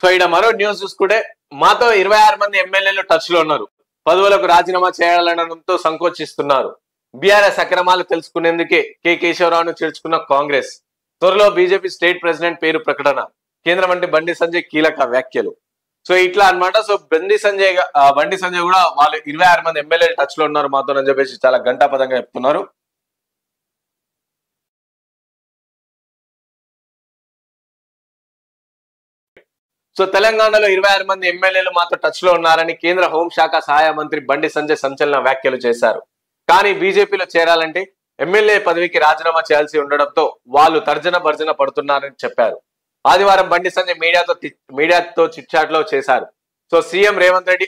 So ఇక్కడ మరో news చూసుకుంటే మాతో 26 మంది ఎమ్మెల్యేలు టచ్ లో ఉన్నారు. పదవులకు రాజీనామా చేయాలనడంతో సంకోచిస్తున్నారు. బీఆర్ఎస్ అక్రమాలు తెలుసుకునేందుకే కేశవరావును చేర్చుకున్న కాంగ్రెస్. త్వరలో బీజేపీ స్టేట్ ప్రెసిడెంట్ పేరు ప్రకటన. కేంద్ర మంత్రి బండి సంజయ్ కీలక వ్యాఖ్యలు. సో ఇట్లా అన్నమాట. సో బండి సంజయ్ కూడా వాళ్ళు 26 మంది ఎమ్మెల్యేలు టచ్ లో ఉన్నారు మాతో అని చెప్పేసి చాలా ఘంటాపదంగా చెప్తున్నారు. సో తెలంగాణలో 26 మంది ఎమ్మెల్యేలు మాతో టచ్ లో ఉన్నారని కేంద్ర హోంశాఖ సహాయ మంత్రి బండి సంజయ్ సంచలన వ్యాఖ్యలు చేశారు. కానీ బీజేపీలో చేరాలంటే ఎమ్మెల్యే పదవికి రాజీనామా చేయాల్సి ఉండడంతో వాళ్ళు తర్జన భర్జన పడుతున్నారని చెప్పారు. ఆదివారం బండి సంజయ్ మీడియాతో చిట్చాట్ లో చేశారు. సో సీఎం రేవంత్ రెడ్డి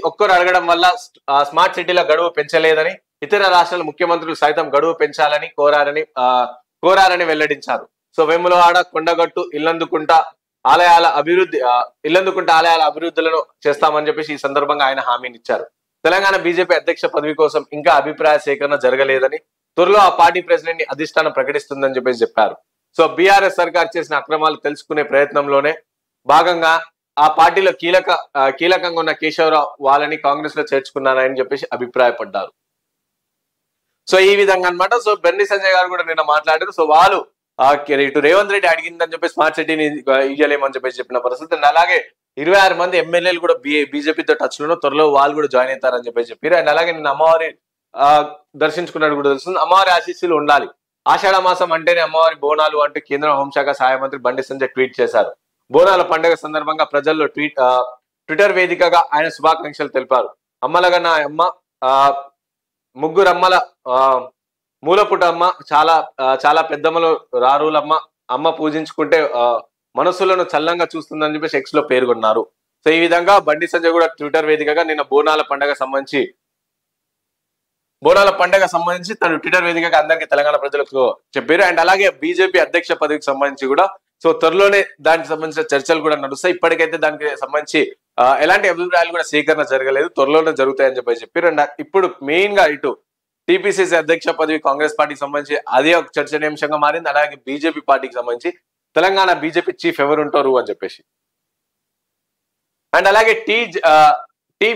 ఒక్కరు అడగడం వల్ల స్మార్ట్ సిటీల గడువు పెంచలేదని, ఇతర రాష్ట్రాల ముఖ్యమంత్రులు సైతం గడువు పెంచాలని కోరారని వెల్లడించారు. సో వేములవాడ, కొండగట్టు, ఇల్లందుకుంట ఆలయాల అభివృద్ధులను చేస్తామని చెప్పేసి ఈ సందర్భంగా ఆయన హామీనిచ్చారు. తెలంగాణ బీజేపీ అధ్యక్ష పదవి కోసం ఇంకా అభిప్రాయ సేకరణ జరగలేదని, త్వరలో ఆ పార్టీ ప్రెసిడెంట్ ని అధిష్టానం ప్రకటిస్తుందని చెప్పేసి చెప్పారు. సో బీఆర్ఎస్ సర్కార్ చేసిన అక్రమాలు తెలుసుకునే ప్రయత్నంలోనే భాగంగా ఆ పార్టీలో కీలకంగా ఉన్న కేశవరావు వాళ్ళని కాంగ్రెస్ లో చేర్చుకున్నారని చెప్పేసి అభిప్రాయపడ్డారు. సో ఈ విధంగా అన్నమాట. సో బండి సంజయ్ గారు కూడా నిన్న మాట్లాడారు. సో వాళ్ళు ఇటు రేవంత్ రెడ్డి అడిగిందని చెప్పి స్మార్ట్ సిటీని ఇయ్యలేమని చెప్పేసి చెప్పిన పరిస్థితి. అలాగే 26 మంది ఎమ్మెల్యేలు కూడా బీజేపీతో టచ్ లో త్వరలో వాళ్ళు కూడా జాయిన్ అవుతారని చెప్పేసి చెప్పారు. అండ్ అలాగే నిన్న అమ్మవారి దర్శించుకున్నట్టు కూడా తెలుస్తుంది. అమ్మవారి ఆశీస్సులు ఉండాలి, ఆషాఢ మాసం అంటేనే అమ్మవారి బోనాలు అంటూ కేంద్ర హోంశాఖ సహాయ మంత్రి బండి సంజయ్ ట్వీట్ చేశారు. బోనాల పండుగ సందర్భంగా ప్రజల్లో ట్విట్టర్ వేదికగా ఆయన శుభాకాంక్షలు తెలిపారు. అమ్మలగన్న అమ్మ, ముగ్గురమ్మల మూలపుటమ్మ, చాలా పెద్దమ్మలు రారులమ్మ, అమ్మ పూజించుకుంటే మనసులను చల్లంగా చూస్తుందని చెప్పేసి ఎక్స్ లో పేర్కొన్నారు. సో ఈ విధంగా బండి సంజయ్ కూడా ట్విట్టర్ వేదికగా నిన్న బోనాల పండుగ సంబంధించి తను ట్విట్టర్ వేదికగా అందరికీ తెలంగాణ ప్రజలకు చెప్పారు. అండ్ అలాగే బీజేపీ అధ్యక్ష పదవికి సంబంధించి కూడా సో త్వరలోనే దానికి సంబంధించిన చర్చలు కూడా నడుస్తాయి. ఇప్పటికైతే దానికి సంబంధించి ఎలాంటి అభిప్రాయాలు కూడా సేకరణ జరగలేదు, త్వరలోనే జరుగుతాయని చెప్పారు. అండ్ ఇప్పుడు మెయిన్ గా ఇటు టీపీసీసీ అధ్యక్ష పదవి కాంగ్రెస్ పార్టీకి సంబంధించి అదే ఒక చర్చనీయాంశంగా మారింది. అలాగే బీజేపీ పార్టీకి సంబంధించి తెలంగాణ బీజేపీ చీఫ్ ఎవరు ఉంటారు అని చెప్పేసి. అండ్ అలాగే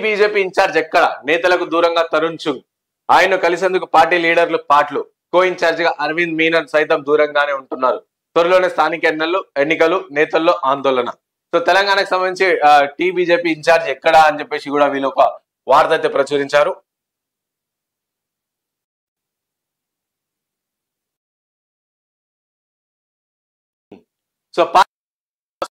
బీజేపీ ఇన్ఛార్జ్ ఎక్కడ, నేతలకు దూరంగా తరుణ్ చుంగ్, ఆయన కలిసేందుకు పార్టీ లీడర్లు పాటలు, కో ఇన్ఛార్జ్ గా అరవింద్ మీనన్ సైతం దూరంగానే ఉంటున్నారు. త్వరలోనే స్థానిక ఎన్నికలు, నేతల్లో ఆందోళన. సో తెలంగాణకు సంబంధించి బీజేపీ ఇన్ఛార్జ్ ఎక్కడ అని చెప్పేసి కూడా వీళ్ళు ఒక వార్త అయితే ప్రచురించారు. సో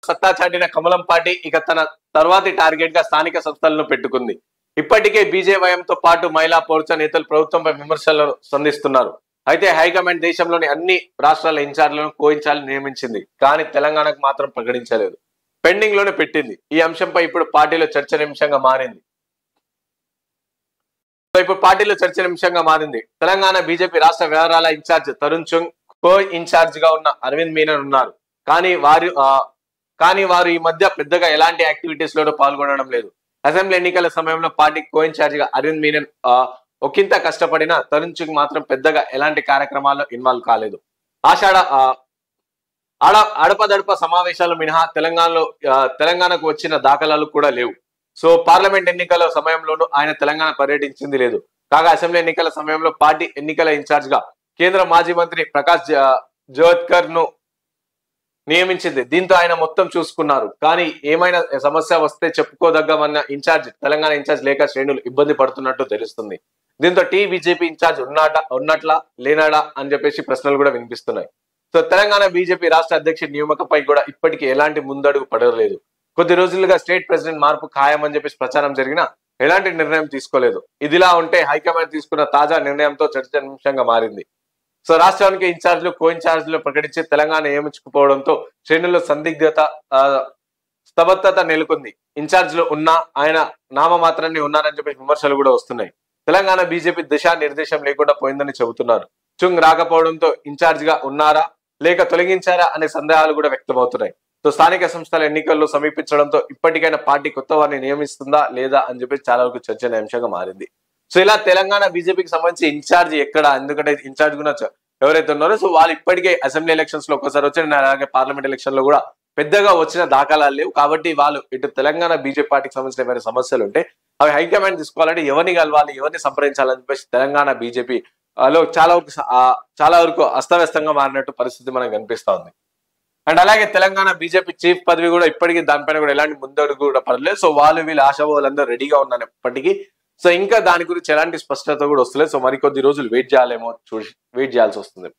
సత్తా చాటిన కమలం పార్టీ ఇక తన తర్వాతి టార్గెట్ గా స్థానిక సంస్థలను పెట్టుకుంది. ఇప్పటికే బీజేవైఎంతో పాటు మహిళా పౌరుష నేతలు ప్రభుత్వంపై విమర్శలను సంధిస్తున్నారు. అయితే హైకమాండ్ దేశంలోని అన్ని రాష్ట్రాల ఇన్ఛార్జ్లను కో ఇన్ఛార్జ్ నియమించింది, కానీ తెలంగాణకు మాత్రం ప్రకటించలేదు, పెండింగ్ లోనే పెట్టింది. ఈ అంశంపై ఇప్పుడు పార్టీలో చర్చనీయాంశంగా మారింది. తెలంగాణ బీజేపీ రాష్ట్ర వ్యవహారాల ఇన్ఛార్జ్ తరుణ్ చుంగ్, కో ఇన్ఛార్జ్ గా ఉన్న అరవింద్ మీనన్ ఉన్నారు. కానీ వారు ఈ మధ్య పెద్దగా ఎలాంటి యాక్టివిటీస్ లోనూ పాల్గొనడం లేదు. అసెంబ్లీ ఎన్నికల సమయంలో పార్టీ కో ఇన్ఛార్జ్ గా అరవింద్ మీనన్ ఒకంత కష్టపడిన తరుణ్ చుంగ్ మాత్రం పెద్దగా ఎలాంటి కార్యక్రమాల్లో ఇన్వాల్వ్ కాలేదు. అడపదడప సమావేశాలు మినహా తెలంగాణకు వచ్చిన దాఖలాలు కూడా లేవు. సో పార్లమెంట్ ఎన్నికల సమయంలోనూ ఆయన తెలంగాణ పర్యటించింది లేదు. కాగా అసెంబ్లీ ఎన్నికల సమయంలో పార్టీ ఎన్నికల ఇన్ఛార్జ్ గా కేంద్ర మాజీ మంత్రి ప్రకాష్ జవదేకర్ ను నియమించింది. దీంతో ఆయన మొత్తం చూసుకున్నారు. కానీ ఏమైనా సమస్య వస్తే చెప్పుకోదగ్గమన్న తెలంగాణ ఇన్ఛార్జ్ లేక శ్రేణులు ఇబ్బంది పడుతున్నట్టు తెలుస్తుంది. దీంతో బీజేపీ ఇన్ఛార్జ్ ఉన్నట్లా లేనాడా అని చెప్పేసి ప్రశ్నలు కూడా వినిపిస్తున్నాయి. సో తెలంగాణ బీజేపీ రాష్ట్ర అధ్యక్షుడి నియామకంపై కూడా ఇప్పటికీ ఎలాంటి ముందడుగు పడలేదు. కొద్ది రోజులుగా స్టేట్ ప్రెసిడెంట్ మార్పు ఖాయమని చెప్పేసి ప్రచారం జరిగినా ఎలాంటి నిర్ణయం తీసుకోలేదు. ఇదిలా ఉంటే హైకమాండ్ తీసుకున్న తాజా నిర్ణయంతో చర్చనీయాంశంగా మారింది. సో రాష్ట్రానికి ఇన్ఛార్జ్లు, కో ఇన్ఛార్జ్లు ప్రకటించి తెలంగాణ నియమించుకుపోవడంతో శ్రేణుల్లో స్తబ్దత నెలకొంది. ఇన్ఛార్జ్లు ఉన్నా ఆయన నామమాత్రాన్ని ఉన్నారని చెప్పి విమర్శలు కూడా వస్తున్నాయి. తెలంగాణ బీజేపీ దిశా నిర్దేశం లేకుండా పోయిందని చెబుతున్నారు. చుంగ్ రాకపోవడంతో ఇన్ఛార్జ్ గా ఉన్నారా లేక తొలగించారా అనే సందేహాలు కూడా వ్యక్తమవుతున్నాయి. సో స్థానిక సంస్థల ఎన్నికల్లో సమీపించడంతో ఇప్పటికైనా పార్టీ కొత్త వారిని నియమిస్తుందా లేదా అని చెప్పి చాలా వరకు చర్చనీయాంశంగా మారింది. సో ఇలా తెలంగాణ బీజేపీకి సంబంధించి ఇన్ఛార్జ్ ఎక్కడ, ఎందుకంటే ఇన్ఛార్జ్ కూడా ఎవరైతే ఉన్నారో సో వాళ్ళు ఇప్పటికే అసెంబ్లీ ఎలక్షన్స్ లో ఒకసారి వచ్చి అలాగే పార్లమెంట్ ఎలక్షన్ లో కూడా పెద్దగా వచ్చిన దాఖలాలు లేవు. కాబట్టి వాళ్ళు ఇటు తెలంగాణ బీజేపీ పార్టీకి సంబంధించిన ఏమైనా సమస్యలు ఉంటే అవి హైకమాండ్ తీసుకోవాలంటే ఎవరిని కలవాలి, ఎవరిని సంప్రదించాలని చెప్పేసి తెలంగాణ బీజేపీ లో చాలా వరకు అస్తవ్యస్తంగా మారినట్టు పరిస్థితి మనకు కనిపిస్తా ఉంది. అండ్ అలాగే తెలంగాణ బీజేపీ చీఫ్ పదవి కూడా ఇప్పటికీ దానిపైన కూడా ఎలాంటి ముందడుగు కూడా పడలేదు. సో వీళ్ళు ఆశావాళ్ళందరూ రెడీగా ఉన్నప్పటికీ సో ఇంకా దాని గురించి ఎలాంటి స్పష్టత కూడా వస్తలేదు. సో మరికొద్ది రోజులు వెయిట్ చేయాల్సి వస్తుంది.